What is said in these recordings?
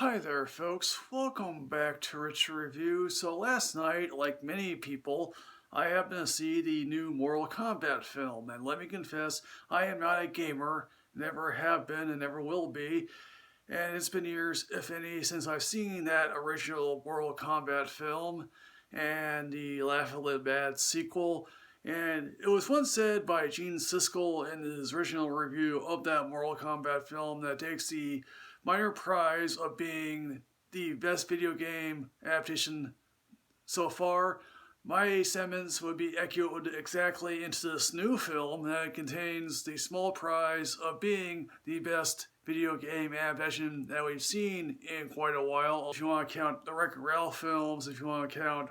Hi there, folks. Welcome back to Rich Review. So last night, like many people, I happened to see the new Mortal Kombat film, and let me confess, I am not a gamer, never have been and never will be, and it's been years, if any, since I've seen that original Mortal Kombat film and the laughably bad sequel. And it was once said by Gene Siskel in his original review of that Mortal Kombat film that takes the minor prize of being the best video game adaptation so far. My sentiments would be echoed exactly into this new film that contains the small prize of being the best video game adaptation that we've seen in quite a while. If you want to count the Wreck-It Ralph films, if you want to count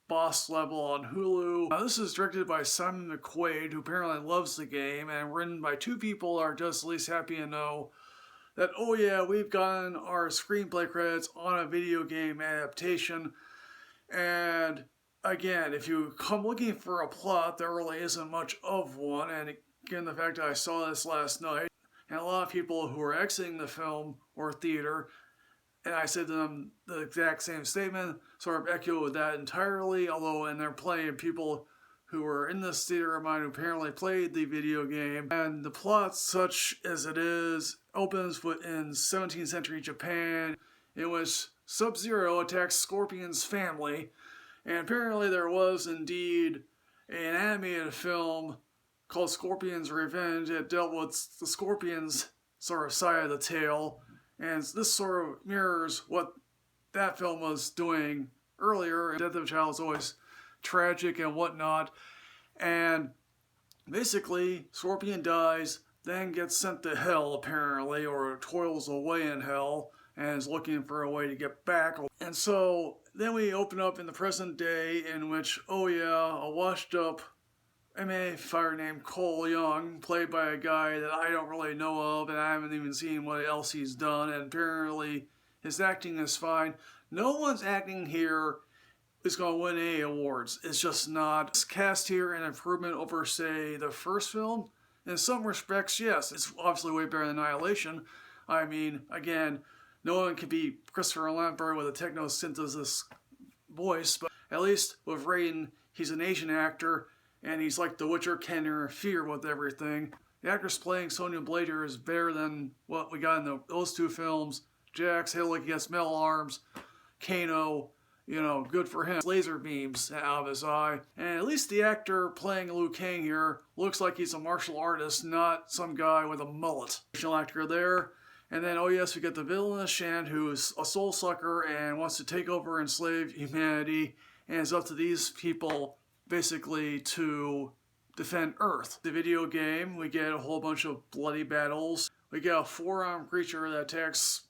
Boss Level on Hulu. This is directed by Simon McQuaid, who apparently loves the game, and written by two people who are just at least happy to know that, oh yeah, we've gotten our screenplay credits on a video game adaptation. And again, if you come looking for a plot, there really isn't much of one. And again, the fact that I saw this last night, and a lot of people who are exiting the film or theater, and I said to them the exact same statement, sort of echo with that entirely, although, and there are plenty of people who were in this theater of mine who apparently played the video game. And the plot, such as it is, opens in 17th century Japan, in which Sub-Zero attacks Scorpion's family. And apparently there was indeed an animated film called Scorpion's Revenge that dealt with the Scorpion's sort of side of the tale. And this sort of mirrors what that film was doing earlier. Death of a child is always tragic and whatnot. And basically, Scorpion dies, then gets sent to hell, apparently, or toils away in hell, and is looking for a way to get back. And so, then we open up in the present day, in which, oh yeah, a washed up MMA fighter named Cole Young, played by a guy that I don't really know of, and I haven't even seen what else he's done, and apparently his acting is fine. No one's acting here is going to win any awards. It's just not. This cast here an improvement over, say, the first film. In some respects, yes, it's obviously way better than Annihilation. I mean, again, no one can beat Christopher Lambert with a techno-synthesis voice, but at least with Raiden, he's an Asian actor, and he's like the Witcher can interfere with everything. The actress playing Sonya Blade here is better than what we got in those two films. Jax, hit like he has metal arms. Kano, good for him. Laser beams out of his eye. And at least the actor playing Liu Kang here looks like he's a martial artist, not some guy with a mullet. Original actor there. And then, oh yes, we get the villainous Shan, who's a soul sucker and wants to take over and enslave humanity. And it's up to these people basically to defend Earth. The video game, we get a whole bunch of bloody battles. We get a four-armed creature that attacks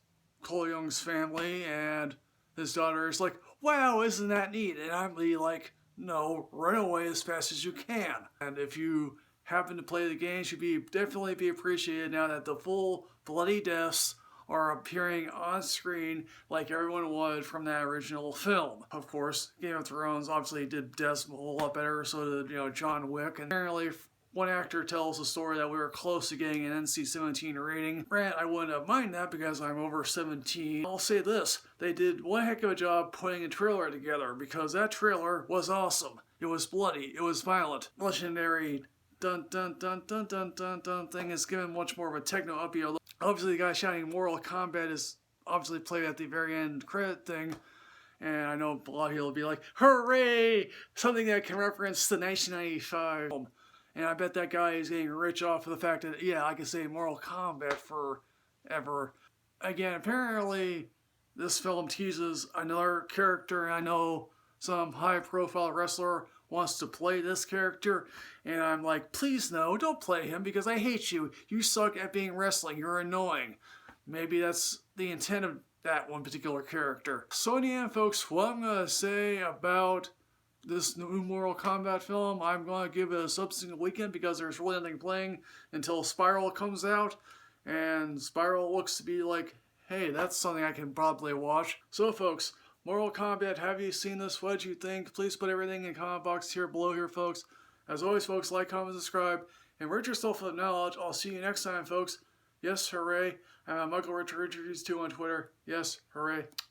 Cole Young's family, and his daughter is like, wow, isn't that neat? And I'm like, no, run away as fast as you can. And if you happen to play the game, you should definitely be appreciated now that the full bloody deaths are appearing on screen like everyone would from that original film. Of course, Game of Thrones obviously did deaths a whole lot better, so did, John Wick. And apparently, one actor tells the story that we were close to getting an NC-17 rating. Grant, I wouldn't have minded that because I'm over 17. I'll say this, they did one heck of a job putting a trailer together because that trailer was awesome. It was bloody, it was violent. Legendary dun dun dun dun dun dun dun thing is given much more of a techno upbeat. Obviously the guy shouting Mortal Kombat is obviously played at the very end credit thing. And I know a lot of people will be like, hooray! Something that can reference the 1995 film. And I bet that guy is getting rich off of the fact that, yeah, I can say Mortal Kombat forever. Again, apparently this film teases another character, and I know some high-profile wrestler wants to play this character, and I'm like, please no, don't play him because I hate you. You suck at being wrestling. You're annoying. Maybe that's the intent of that one particular character. So in the end, folks, what I'm going to say about this new Mortal Kombat film, I'm going to give it a subsequent weekend because there's really nothing playing until Spiral comes out, and Spiral looks to be like, hey, that's something I can probably watch. So folks, Mortal Kombat, have you seen this? What did you think? Please put everything in the comment box here below here, folks. As always, folks, like, comment, subscribe, and rid yourself of knowledge. I'll see you next time, folks. Yes, hooray. I'm Michael Richard Reviews 2 on Twitter. Yes, hooray.